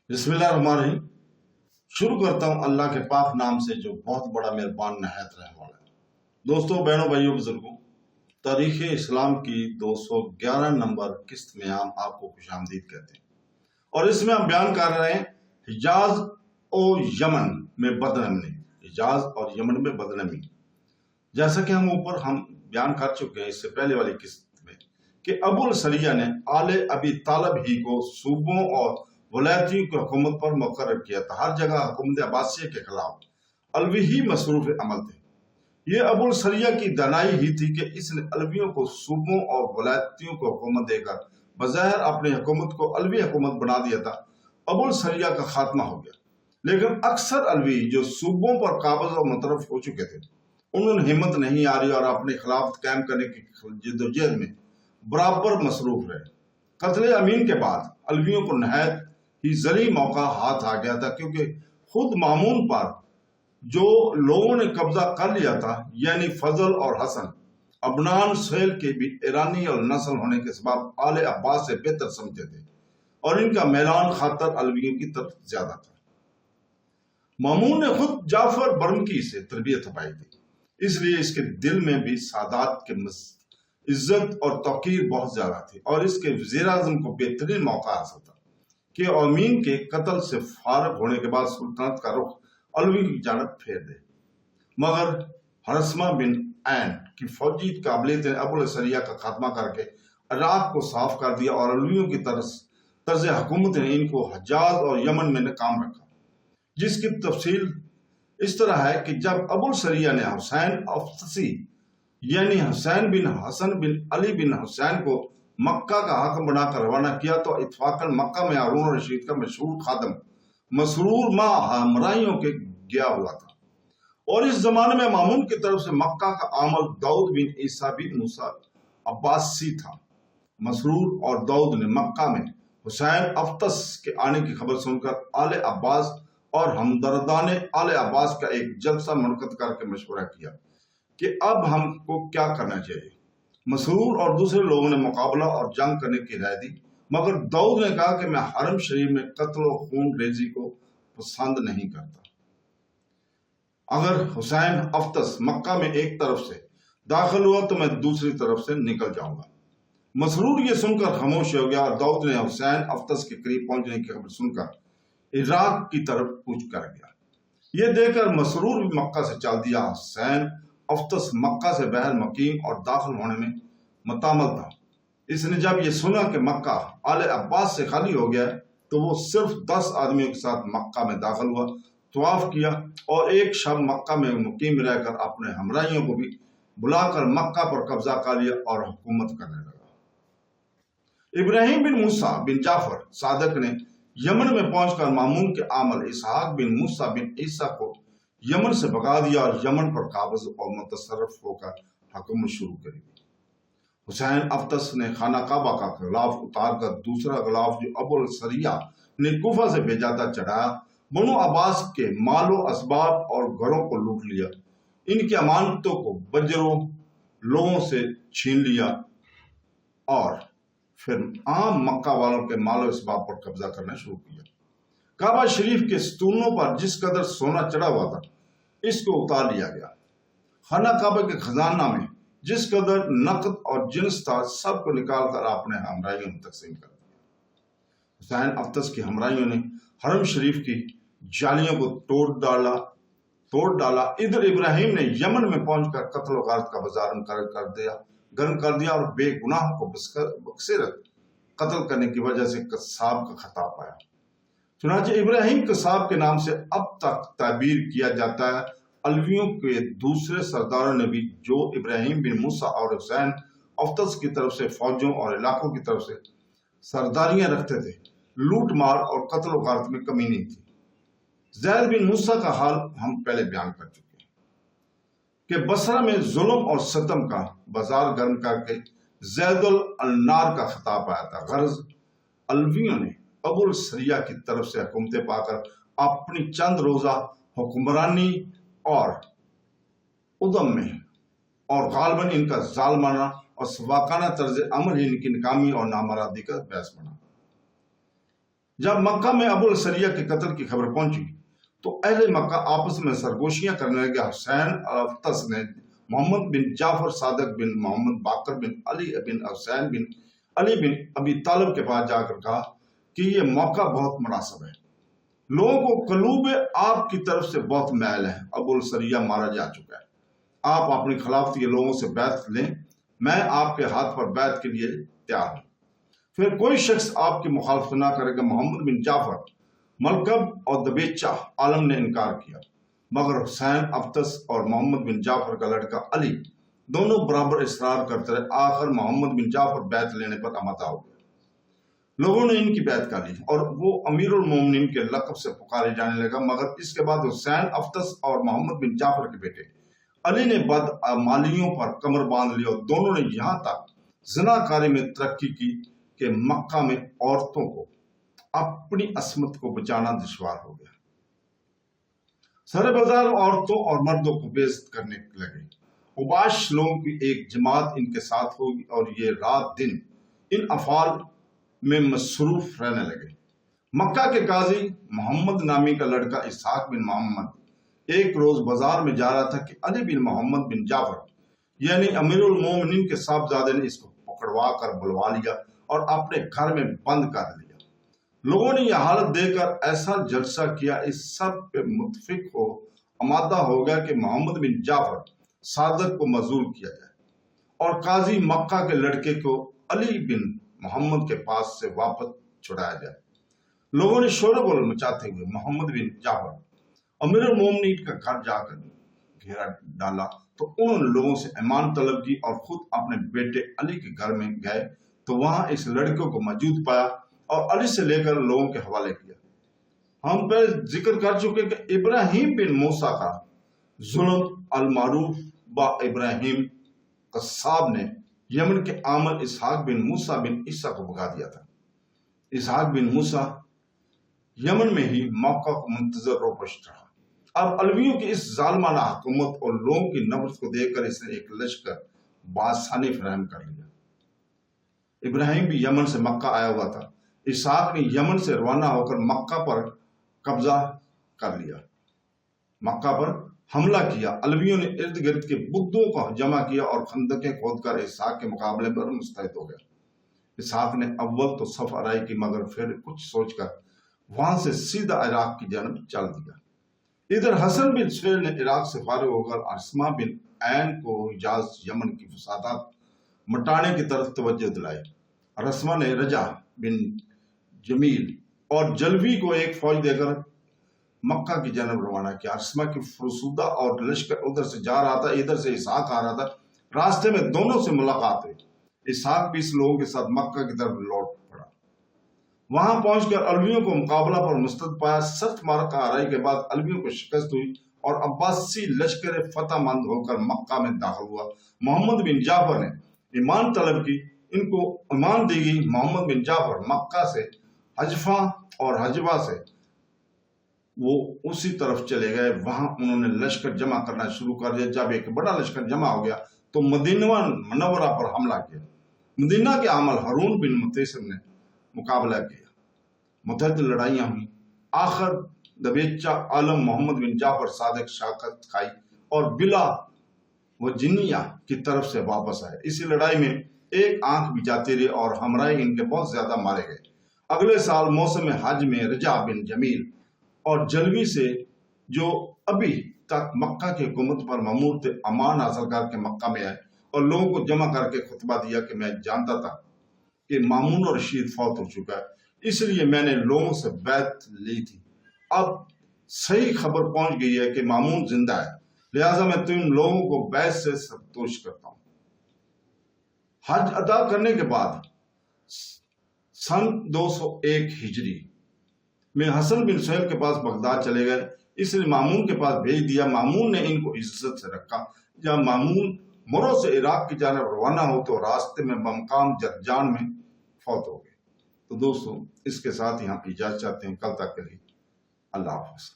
बिस्मिल्लाहिर्रहमानिर्रहीम। शुरू करता हूँ अल्लाह के पाक नाम से जो बहुत बड़ा मेहरबान नहायत रहने वाला है। दोस्तों, बहनों, भाइयों, बुजुर्गों, तारीख इस्लाम की 211 नंबर किस्त में हम आपको खुशामदीद कहते हैं और इसमें हम बयान कर रहे हैं हिजाज और यमन में बदनमी। हिजाज और यमन में बदनमी, जैसा कि हम बयान कर चुके हैं इससे पहले वाली किस्त में कि अबुल सरिया ने आले अबी तालब ही को सूबों और वलायतियों की हुकूमत पर मुकर्रर किया था। हर जगह हुकूमत अब्बासिया के खिलाफ अलवी ही मसरूफ अमल थे। ये अबुल सरिया की दानाई ही थी कि इसने अलवियों को सूबों और वलायतियों को हुकूमत देकर बज़ाहिर अपनी हुकूमत को अलवी हुकूमत बना दिया था। अबुल सरिया का खात्मा हो गया, लेकिन अक्सर अलवी जो सूबों पर काबिज और मुतरफ हो चुके थे, उन्होंने हिम्मत नहीं आ रही और अपने खिलाफत कायम करने की जिद्दोजहद में बराबर मसरूफ रहे। कत्ल अमीन के बाद अलवियों को नहायत ही जरी मौका हाथ आ गया था, क्योंकि खुद मामून पर जो लोगों ने कब्जा कर लिया था, यानी फजल और हसन अबनान सहेल के भी ईरानी और नस्ल होने के सबब आले अब्बास से बेहतर समझे थे और इनका मैलान खातर अलवियों की तरफ ज्यादा था। मामून ने खुद जाफर बरमकी से तरबियत पाई थी, इसलिए इसके दिल में भी सादात के इज्जत और तौकीर बहुत ज्यादा थी और इसके वज़ीर आज़म को बेहतरीन मौका हासिल था कि अमीन के कत्ल से फारग होने के बाद सुल्तानत का रुख अलवी की जानब फेर दे। मगर हरसमा बिन ऐन की फौजी काबिलियत ने अबुल सरिया का खात्मा करके इराक को साफ कर दिया और अलवियों की तर्ज हुकूमत ने इनको हजाज और यमन में नाकाम रखा, जिसकी तफसील इस तरह है कि जब अबुल सरिया ने हुसैन अफ्तसी यानी हुसैन बिन हसन बिन अली बिन हुसैन को मक्का का हाकिम बनाकर रवाना किया तो इत्फाकन मक्का में हारून रशीद का मशहूर खादम मसरूर माँ हमराइयों के गया हुआ था और इस जमाने में मामून की तरफ से मक्का का आमल दाऊद बिन ईसा बिन मूसा अब्बासी था। मसरूर और दाऊद ने मक्का में हुसैन अफ्तस के आने की खबर सुनकर आले अब्बास और हमदर्दान आले अब्बास का एक जलसा मुनक़द करके मशवरा किया कि अब हमको क्या करना चाहिए। मसरूर और दूसरे लोगों ने मुकाबला और जंग करने की राय दी, मगर दाऊद ने कहा कि मैं हरम शरीफ में कत्ल और खून रेजी को पसंद नहीं करता। अगर हुसैन अफ्तस मक्का में एक तरफ से दाखिल हुआ तो मैं दूसरी तरफ से निकल जाऊंगा। मसरूर ये सुनकर खामोश हो गया और दाऊद ने हुसैन अफ्तस के करीब पहुंचने की खबर सुनकर इराक की तरफ कूच कर गया। ये देखकर मसरूर भी मक्का से चल दिया। हुसैन अफ्तस मक्का से बहर मकीम और दाखिल होने में मतामल था। इसने जब ये सुना कि मक्का आले अब्बास से खाली हो गया तो वो सिर्फ 10 आदमियों के साथ मक्का में दाखिल हुआ, तवाफ किया और एक शब मक्का में मुकीम रहकर अपने हमराइयों को भी बुलाकर मक्का पर कब्जा कर लिया और हुकूमत करने लगा। इब्राहिम बिन मूसा बिन जाफर सादक ने यमन में पहुंचकर मामून के आमल इसहाक बिन मूसा बिन ईसा को यमन से भगा दिया और यमन पर काबिज और मुतसर्रफ होकर हुकूमत शुरू करी। हुसैन अफ्तस ने खाना काबा का गिलाफ उतार कर दूसरा गिलाफ जो अबुल सरिया ने कूफा से भेजा था चढ़ाया। बनु अब्बास के मालो असबाब और घरों को लूट लिया, इनकी अमानतों को बजरों लोगों से छीन लिया और फिर आम मक्का वालों के मालो असबाब पर कब्जा करना शुरू किया। काबा शरीफ के स्तूनों पर जिस कदर सोना चढ़ा हुआ था, इसको उतार लिया गया। खाना काबा के खजाना में जिस कदर नकद और जिन्स था, सबको निकाल कर अपने हमराइयों में तकसीम कर दिया। हुसैन अफ्तस की हमराइयों ने हरम शरीफ की जालियों को तोड़ डाला। इधर इब्राहिम ने यमन में पहुंचकर कत्ल और गारत का बाजार गर्म कर दिया और बेगुनाह को बकसीरत कत्ल करने की वजह से कसाब का खिताब पाया। चुनांचे इब्राहिम कसाब के नाम से अब तक ताबीर किया जाता है। अलवियों के दूसरे सरदारों ने भी जो इब्राहिम बिन मूसा और हुसैन अफ्तस की तरफ से फौजों और इलाकों की तरफ से सरदारियां रखते थे, लूट मार और कत्ल गारत में कमी नहीं थी। ज़ैद बिन मूसा का हाल हम पहले बयान कर चुके हैं कि बसरा में जुल्म और सितम का बाजार गर्म करके ज़ैदुल अन्नार का खिताब आया था। गर्ज अलवियों ने अबुल सरिया की तरफ से हुकूमतें पाकर अपनी चंद रोजा हुक्मरानी और उदम में और गालबन इनका जालमाना और सवाकाना तर्ज अमल ही इनकी नाकामी और नामरादी का बहस बना। جب مکہ میں ابو سریہ کے قتل کی خبر پہنچی تو اہل مکہ آپس میں سرگوشیاں کرنے لگے۔ حسین افتس نے محمد بن جعفر صادق بن محمد باقر بن علی بن حسین بن علی بن ابی طالب کے پاس جا کر کہا کہ یہ موقع بہت مناسب ہے، لوگوں کو قلوب آپ کی طرف سے بہت میل ہے، ابو السریہ مارا جا چکا ہے، آپ اپنی خلافت کے لوگوں سے بیعت لیں، میں آپ کے ہاتھ پر بیعت کے لیے تیار ہوں، پھر کوئی شخص آپ کی مخالفت نہ کرے گا۔ محمد بن جعفر، ملکب اور دبیچہ عالم نے انکار کیا، مگر حسین افتس اور محمد بن جعفر کا لڑکا علی دونوں برابر اصرار کرتے رہے۔ آخر محمد بن جعفر بیعت لینے پر آمادہ ہو گئے، لوگوں نے ان کی بیعت کر لی اور وہ امیر المومنین کے لقب سے پکارے جانے لگا۔ مگر اس کے بعد حسین افتس اور محمد بن جعفر کے بیٹے علی نے بدعمالیوں پر کمر باندھ لی اور دونوں نے یہاں تک زناکاری میں ترقی کی کہ مکہ میں عورتوں کو اپنی عصمت کو بچانا دشوار ہو گیا۔ سر بازار عورتوں اور مردوں کو بے عزت کرنے لگے۔ اوباش لوگوں کی ایک جماعت ان کے ساتھ ہوگی اور یہ رات دن ان افعال میں مصروف رہنے لگے۔ مکہ کے قاضی محمد نامی کا لڑکا اسحاق بن محمد ایک روز بازار میں جا رہا تھا کہ علی بن محمد بن جعفر یعنی امیر المومنین کے صاحبزادے نے اس کو پکڑوا کر بلوا لیا اور اپنے گھر میں بند کر لیا۔ لوگوں نے یہ حالت دیکھ کر ایسا جلسہ کیا، اس سب پہ متفق ہو آمادہ ہو گیا کہ محمد بن جعفر صادق کو معزول کیا جائے اور قاضی مکہ کے لڑکے کو علی بن محمد کے پاس سے واپس چھڑایا جائے۔ لوگوں نے شور و غل مچاتے ہوئے محمد بن جعفر امیر المومنین کا گھر جا کر گھیرا ڈالا تو انہوں نے لوگوں سے ایمان طلب کی اور خود اپنے بیٹے علی کے گھر میں گئے تو وہاں اس لڑکے کو موجود پایا اور علی سے لے کر لوگوں کے حوالے کیا۔ ہم پہلے ذکر کر چکے کہ ابراہیم بن موسیٰ کا ظلم المعروف با ابراہیم قصاب نے یمن کے عامل اسحاق بن موسیٰ بن عیسیٰ کو بھگا دیا تھا۔ اسحاق بن موسیٰ یمن میں ہی موقع کو منتظر رو پشت رہا۔ اب علویوں کی اس ظالمانہ حکومت اور لوگوں کی نفرت کو دیکھ کر اس نے ایک لشکر بآسانی فراہم کر لیا۔ ابراہیم بھی یمن سے مکہ آیا ہوا تھا۔ اسحاق نے یمن سے روانہ ہو کر مکہ پر قبضہ کر لیا، مکہ پر حملہ کیا۔ علویوں نے ارد گرد کے بتوں کو جمع کیا اور خندقیں کھود کر اسحاق کے مقابلے پر مستعد ہو گیا۔ اسحاق نے اول تو صف آرائی کی مگر پھر کچھ سوچ کر وہاں سے سیدھا عراق کی جانب چل دیا۔ ادھر حسن بن سہیل نے عراق سے فارغ ہو کر عاصمہ بن عین کو حجاز یمن کی فسادات مٹانے کی طرف توجہ دلائی۔ عاصمہ نے رجا بن جمیل اور جلوی کو ایک فوج دے کر مکہ کی جانب روانہ کیا۔ عاصمہ کی فرسودہ اور لشکر ادھر سے جا رہا تھا، ادھر سے اسحاق آ رہا تھا۔ راستے میں دونوں سے ملاقات ہوئی۔ اسحاق بھی اس لوگوں کے ساتھ مکہ کی طرف لوٹ پڑا۔ وہاں پہنچ کر علویوں کو مقابلہ پر مستعد پایا۔ سخت معرکہ آرائی کے بعد علویوں کو شکست ہوئی اور عباسی لشکر فتح مند ہو کر مکہ میں داخل ہوا۔ محمد بن جعفر نے ایمان طلب کی، ان کو ایمان دی گئی۔ محمد بن جعفر مکہ سے حجفہ اور حجبہ سے وہ اسی طرف چلے گئے۔ وہاں انہوں نے لشکر جمع کرنا شروع کر دیا۔ جب ایک بڑا لشکر جمع ہو گیا تو مدینہ منورہ پر حملہ کیا۔ مدینہ کے عامل ہارون بن متیسم نے مقابلہ کیا، متعدد لڑائیاں ہوئیں۔ آخر دبیچہ عالم محمد بن جعفر صادق شاکت کھائی اور بلا وجنیہ کی طرف سے واپس آئے۔ اسی لڑائی میں ایک آنکھ بھی جاتی رہی اور ہمراہ ان کے بہت زیادہ مارے گئے۔ اگلے سال موسم حج میں رجا بن جمیل اور جلوی سے جو ابھی تک مکہ کی حکومت پر مامور تھے، امان حاصل کر کے مکہ میں آئے اور لوگوں کو جمع کر کے خطبہ دیا کہ میں جانتا تھا کہ مامون اور رشید فوت ہو چکا ہے، اس لیے میں نے لوگوں سے بیعت لی تھی۔ اب صحیح خبر پہنچ گئی ہے کہ مامون زندہ ہے، لہٰذا میں تم لوگوں کو بیعت سے سرپوش کرتا ہوں۔ حج ادا کرنے کے بعد سن 201 ہجری میں حسن بن سہیل کے پاس بغداد چلے گئے، اس لیے مامون کے پاس بھیج دیا۔ مامون نے ان کو عزت سے رکھا۔ جب مامون مرو سے عراق کی جانب روانہ ہو تو راستے میں بمقام جرجان میں فوت ہو گئے۔ تو دوستو اس کے ساتھ ہی ہم اجازت چاہتے ہیں، کل تک کے لیے اللہ حافظ۔